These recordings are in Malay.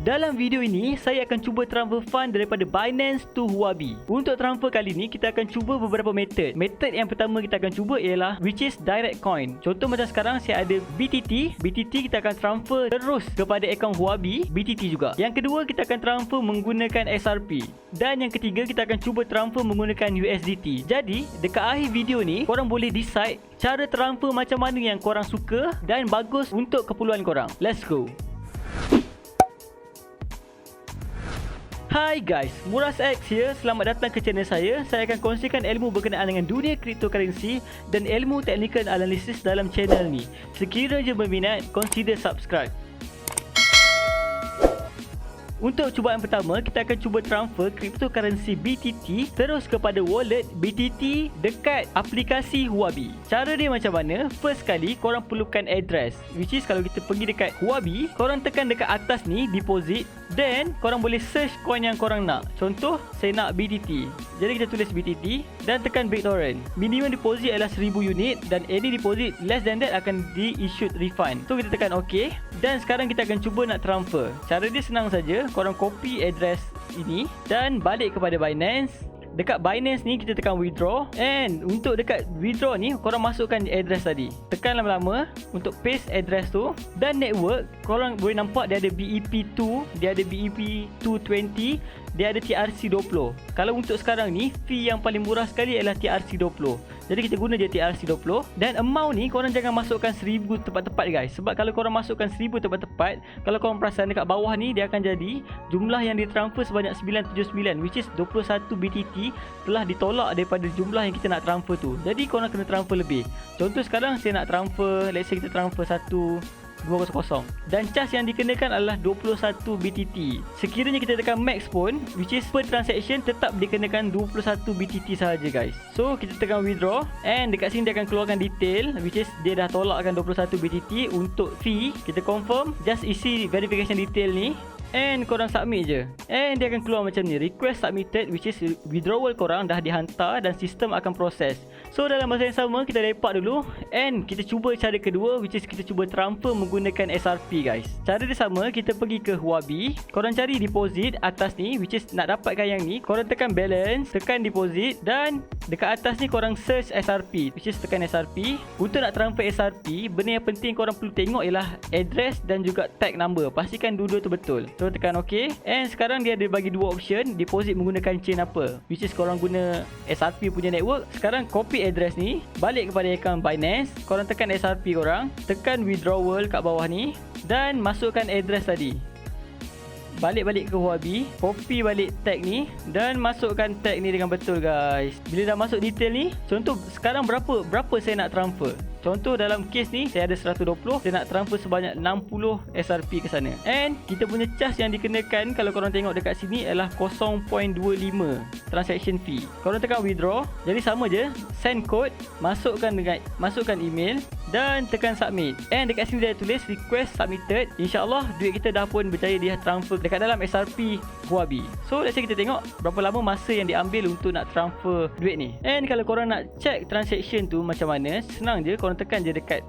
Dalam video ini, saya akan cuba transfer fund daripada Binance to Huobi. Untuk transfer kali ni, kita akan cuba beberapa metod. Metod yang pertama kita akan cuba ialah which is direct coin. Contoh macam sekarang saya ada BTT. BTT kita akan transfer terus kepada akaun Huobi, BTT juga. Yang kedua, kita akan transfer menggunakan XRP. Dan yang ketiga, kita akan cuba transfer menggunakan USDT. Jadi, dekat akhir video ni, korang boleh decide cara transfer macam mana yang korang suka dan bagus untuk keperluan korang. Let's go. Hai guys, MurasX here. Selamat datang ke channel saya. Saya akan kongsikan ilmu berkenaan dengan dunia cryptocurrency dan ilmu technical analysis dalam channel ni. Sekiranya berminat, consider subscribe. Untuk cubaan pertama, kita akan cuba transfer cryptocurrency BTT terus kepada wallet BTT dekat aplikasi Huobi. Cara dia macam mana? First kali, korang perlukan address, which is kalau kita pergi dekat Huobi, korang tekan dekat atas ni, deposit. Then, korang boleh search coin yang korang nak. Contoh, saya nak BTT. Jadi kita tulis BTT dan tekan BitTorrent. Minimum deposit adalah 1000 unit dan any deposit less than that akan di-issued refund. So, kita tekan OK. Dan sekarang kita akan cuba nak transfer. Cara dia senang saja. Korang copy address ini dan balik kepada Binance. Dekat Binance ni kita tekan withdraw. And untuk dekat withdraw ni, korang masukkan address tadi. Tekan lama-lama untuk paste address tu. Dan network, korang boleh nampak dia ada BEP2, dia ada BEP220, dia ada TRC20. Kalau untuk sekarang ni, fee yang paling murah sekali adalah TRC20. Jadi kita guna je TRC20. Dan amount ni korang jangan masukkan 1000 tepat-tepat guys. Sebab kalau korang masukkan 1000 tepat-tepat, kalau korang perasan dekat bawah ni, dia akan jadi jumlah yang ditransfer sebanyak 979, which is 21 BTT telah ditolak daripada jumlah yang kita nak transfer tu. Jadi korang kena transfer lebih. Contoh sekarang saya nak transfer, let's say kita transfer 1200 dan charge yang dikenakan adalah 21 BTT. Sekiranya kita tekan max pun, which is per transaction, tetap dikenakan 21 BTT sahaja guys. So kita tekan withdraw and dekat sini dia akan keluarkan detail, which is dia dah tolakkan 21 BTT untuk fee. Kita confirm, just isi verification detail ni and korang submit je. And dia akan keluar macam ni, request submitted, which is withdrawal korang dah dihantar dan sistem akan proses. So dalam masa yang sama, kita lepak dulu and kita cuba cara kedua, which is kita cuba transfer menggunakan XRP guys. Cara dia sama, kita pergi ke Huobi, korang cari deposit atas ni, which is nak dapatkan yang ni, korang tekan balance, tekan deposit dan dekat atas ni korang search XRP, which is tekan XRP. Untuk nak transfer XRP, benda yang penting korang perlu tengok ialah address dan juga tag number. Pastikan dua-dua tu betul. So tekan OK. And sekarang dia ada bagi dua option, deposit menggunakan chain apa, which is korang guna XRP punya network. Sekarang copy address ni, balik kepada akaun Binance, korang tekan XRP korang, tekan withdrawal kat bawah ni dan masukkan address tadi. Balik ke Huobi, copy balik tag ni dan masukkan tag ni dengan betul guys. Bila dah masuk detail ni, contoh sekarang berapa saya nak transfer. Contoh dalam case ni saya ada 120, saya nak transfer sebanyak 60 XRP ke sana. And kita punya charge yang dikenakan kalau korang tengok dekat sini adalah 0.25 transaction fee. Korang tekan withdraw. Jadi sama je, send code, masukkan email dan tekan submit. And dekat sini dia tulis request submitted. InsyaAllah duit kita dah pun berjaya dia transfer dekat dalam XRP Huobi. So let's say kita tengok berapa lama masa yang diambil untuk nak transfer duit ni. And kalau korang nak check transaction tu macam mana, senang je, korang tekan je dekat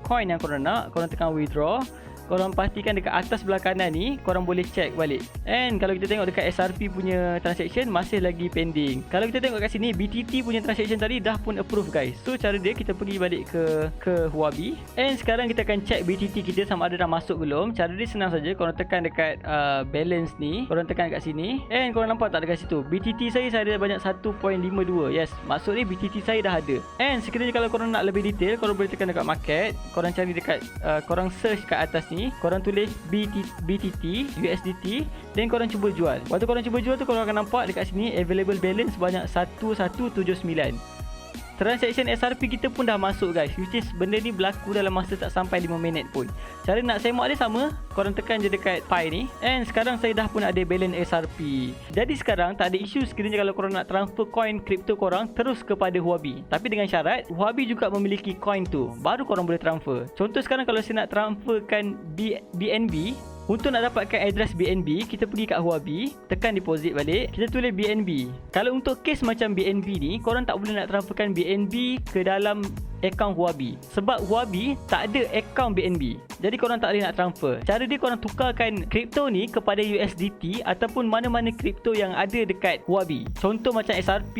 coin yang korang nak, korang tekan withdraw. Korang pastikan dekat atas belah kanan ni, korang boleh check balik. And kalau kita tengok dekat XRP punya transaction masih lagi pending. Kalau kita tengok kat sini, BTT punya transaction tadi dah pun approve guys. So cara dia, kita pergi balik ke Huobi. And sekarang kita akan check BTT kita sama ada dah masuk belum. Cara dia senang saja, korang tekan dekat balance ni, korang tekan dekat sini. And korang nampak tak dekat situ, BTT saya ada banyak 1.52. Yes, maksud ni BTT saya dah ada. And sekiranya kalau korang nak lebih detail, korang boleh tekan dekat market. Korang cari dekat, korang search kat atas ni, korang tulis BTT, USDT, dan korang cuba jual. Waktu korang cuba jual tu, korang akan nampak dekat sini available balance banyak 1179. Transaction XRP kita pun dah masuk guys, which is benda ni berlaku dalam masa tak sampai 5 minit pun. Cara nak semak dia sama, korang tekan je dekat Pi ni. And sekarang saya dah pun ada balance XRP. Jadi sekarang tak ada isu sekiranya kalau korang nak transfer coin kripto korang terus kepada Huobi. Tapi dengan syarat, Huobi juga memiliki coin tu, baru korang boleh transfer. Contoh sekarang kalau saya nak transferkan BNB Untuk nak dapatkan address BNB, kita pergi kat Huobi, tekan deposit balik, kita tulis BNB. Kalau untuk case macam BNB ni, korang tak boleh nak transferkan BNB ke dalam akaun Huobi, sebab Huobi tak ada akaun BNB. Jadi korang tak boleh nak transfer. Cara dia, korang tukarkan kripto ni kepada USDT ataupun mana-mana kripto yang ada dekat Huobi. Contoh macam XRP,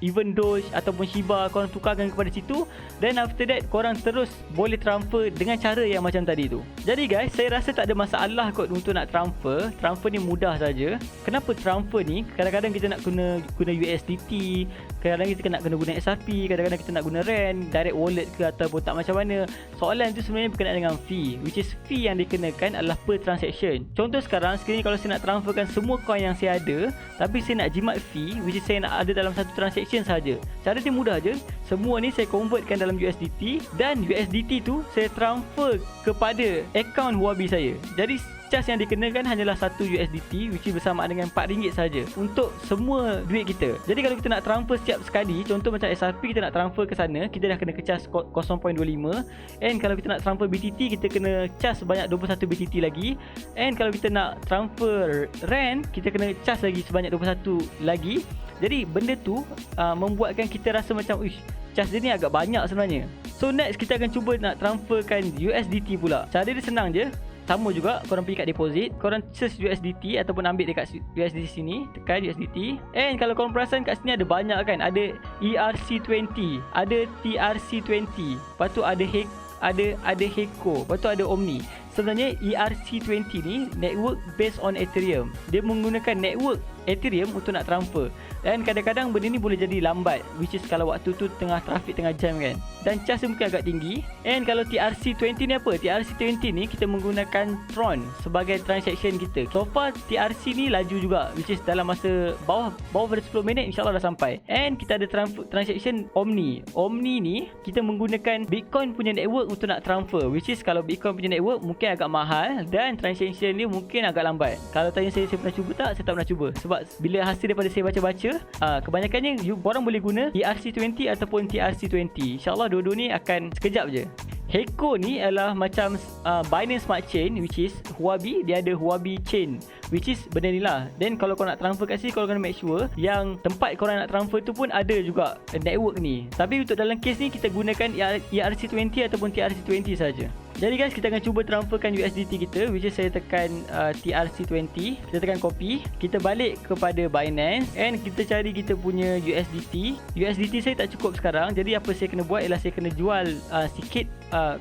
even Doge ataupun Shiba, korang tukarkan kepada situ. Then after that, korang terus boleh transfer dengan cara yang macam tadi tu. Jadi guys, saya rasa tak ada masalah kot untuk nak transfer. Transfer ni mudah saja. Kenapa transfer ni? Kadang-kadang kita nak guna USDT, kadang-kadang kita nak kena guna XRP, kadang-kadang kita nak guna RAN, direct wallet ke ataupun tak macam mana. Soalan tu sebenarnya berkenaan dengan fee, which is fee yang dikenakan adalah per transaction. Contoh sekarang ni, kalau saya nak transferkan semua coin yang saya ada, tapi saya nak jimat fee, which is saya nak ada dalam satu transaction saja. Cara dia mudah je. Semua ni saya convertkan dalam USDT, dan USDT tu saya transfer kepada akaun Huobi saya. Jadi charge yang dikenakan hanyalah 1 USDT, which is bersamaan dengan RM4 saja untuk semua duit kita. Jadi kalau kita nak transfer setiap sekali, contoh macam XRP, kita nak transfer ke sana, kita dah kena charge 0.25. And kalau kita nak transfer BTT, kita kena charge sebanyak 21 BTT lagi. And kalau kita nak transfer RAN, kita kena charge lagi sebanyak 21 lagi. Jadi benda tu membuatkan kita rasa macam, uish, charge dia ni agak banyak sebenarnya. So next, kita akan cuba nak transferkan USDT pula. Cara dia senang je. Sama juga, korang pergi kat deposit, korang search USDT ataupun ambil dekat USDT sini, tekan USDT. And kalau korang perasan kat sini ada banyak kan, ada ERC20, ada TRC20, lepas tu ada HECO, lepas tu ada OMNI. Sebenarnya ERC20 ni network based on Ethereum. Dia menggunakan network Ethereum untuk nak transfer. Dan kadang-kadang benda ni boleh jadi lambat, which is kalau waktu tu tengah traffic, tengah jam kan. Dan charge mungkin agak tinggi. And kalau TRC20 ni apa? TRC20 ni kita menggunakan Tron sebagai transaction kita. So far TRC ni laju juga, which is dalam masa bawah pada 10 minit insyaAllah dah sampai. And kita ada transaction OMNI. OMNI ni kita menggunakan Bitcoin punya network untuk nak transfer, which is kalau Bitcoin punya network mungkin agak mahal dan transaction ni mungkin agak lambat. Kalau tanya saya pernah cuba tak? Saya tak pernah cuba. Sebab bila hasil daripada saya baca-baca, kebanyakannya korang boleh guna ERC20 ataupun TRC20. InsyaAllah dua-dua ni akan sekejap je. HECO ni adalah macam Binance Smart Chain, which is Huobi, dia ada Huobi Chain, which is benda ni lah. Then kalau korang nak transfer kat sini, korang kena make sure yang tempat korang nak transfer tu pun ada juga network ni. Tapi untuk dalam case ni, kita gunakan ERC20 ataupun TRC20 saja. Jadi guys, kita akan cuba transferkan USDT kita, which is saya tekan TRC20, kita tekan copy, kita balik kepada Binance and kita cari kita punya USDT. USDT saya tak cukup sekarang, jadi apa saya kena buat ialah saya kena jual sikit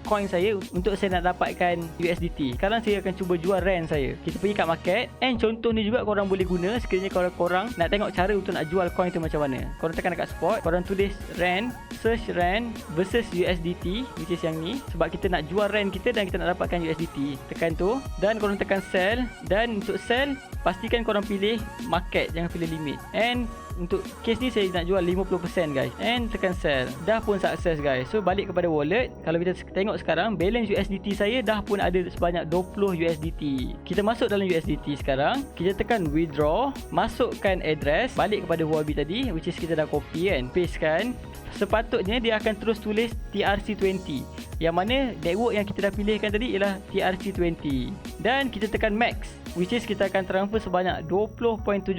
coin saya untuk saya nak dapatkan USDT. Sekarang saya akan cuba jual RAN saya. Kita pergi kat market, and contoh ni juga korang boleh guna sekiranya korang nak tengok cara untuk nak jual coin tu macam mana. Korang tekan dekat spot, korang tulis RAN, search RAN versus USDT, which is yang ni, sebab kita nak jual RAN kita dan kita nak dapatkan USDT. Tekan tu dan korang tekan sell, dan untuk sell pastikan korang pilih market, jangan pilih limit. And untuk case ni saya nak jual 50% guys, and tekan sell. Dah pun sukses guys. So balik kepada wallet, kalau kita tengok sekarang balance USDT saya dah pun ada sebanyak 20 USDT. Kita masuk dalam USDT sekarang, kita tekan withdraw, masukkan address, balik kepada Huobi tadi, which is kita dah copy kan, paste kan. Sepatutnya dia akan terus tulis TRC20, yang mana network yang kita dah pilihkan tadi ialah TRC20. Dan kita tekan max, which is kita akan transfer sebanyak 20.78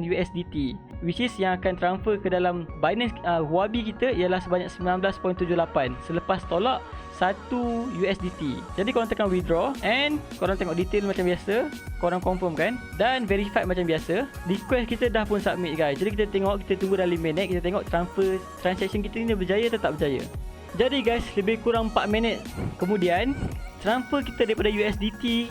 USDT, which is yang akan transfer ke dalam Binance Huobi kita ialah sebanyak 19.78 selepas tolak 1 USDT. Jadi korang tekan withdraw and korang tengok detail macam biasa, korang confirm kan, dan verify macam biasa. Request kita dah pun submit guys. Jadi kita tengok, kita tunggu dalam 5 minit, kita tengok transaction kita ni berjaya atau tak berjaya. Jadi guys, lebih kurang 4 minit kemudian, transfer kita daripada USDT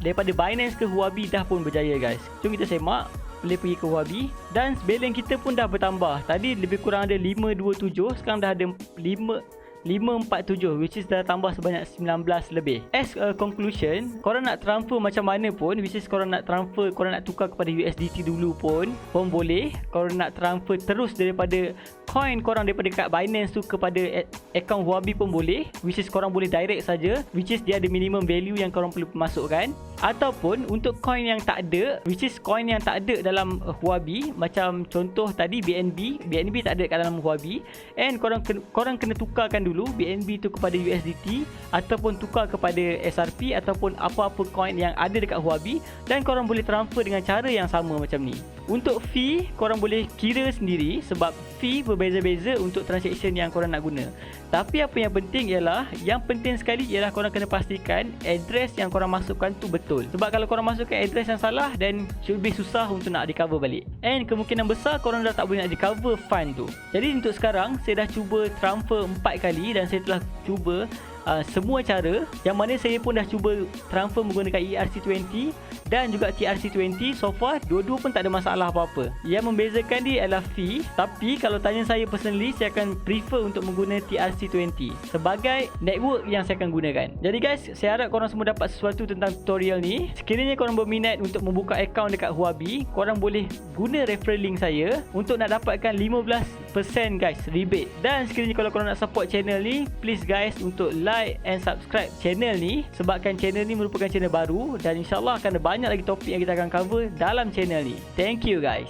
daripada Binance ke Huobi dah pun berjaya guys. Jom kita semak. Boleh pergi ke Huobi dan balance kita pun dah bertambah. Tadi lebih kurang ada 527, sekarang dah ada 547, which is dah tambah sebanyak 19 lebih. As a conclusion, korang nak transfer macam mana pun, which is korang nak transfer, korang nak tukar kepada USDT dulu pun boleh. Korang nak transfer terus daripada coin korang daripada kat Binance tu kepada akaun Huobi pun boleh, which is korang boleh direct saja, which is dia ada minimum value yang korang perlu masukkan. Ataupun untuk coin yang tak ada, which is coin yang tak ada dalam Huobi, macam contoh tadi BNB tak ada kat dalam Huobi, and korang kena tukarkan dulu BNB tu kepada USDT ataupun tukar kepada SRP ataupun apa-apa coin yang ada dekat Huobi, dan korang boleh transfer dengan cara yang sama macam ni. Untuk fee, korang boleh kira sendiri sebab fee berbeza-beza untuk transaction yang korang nak guna. Tapi apa yang penting ialah, yang penting sekali ialah korang kena pastikan address yang korang masukkan tu betul. Sebab kalau korang masukkan address yang salah, then lebih susah untuk nak recover balik. And kemungkinan besar korang dah tak boleh nak recover fund tu. Jadi untuk sekarang, saya dah cuba transfer 4 kali dan saya telah cuba semua cara, yang mana saya pun dah cuba transfer menggunakan ERC20 dan juga TRC20. So far dua-dua pun tak ada masalah apa-apa. Yang membezakan dia adalah fee, tapi kalau tanya saya personally, saya akan prefer untuk menggunakan TRC20 sebagai network yang saya akan gunakan. Jadi guys, saya harap korang semua dapat sesuatu tentang tutorial ni. Sekiranya korang berminat untuk membuka akaun dekat Huobi, korang boleh guna referral link saya untuk nak dapatkan 15% guys rebate. Dan sekiranya kalau korang nak support channel ni, please guys untuk like and subscribe channel ni, sebabkan channel ni merupakan channel baru dan insyaAllah akan ada banyak lagi topik yang kita akan cover dalam channel ni. Thank you guys.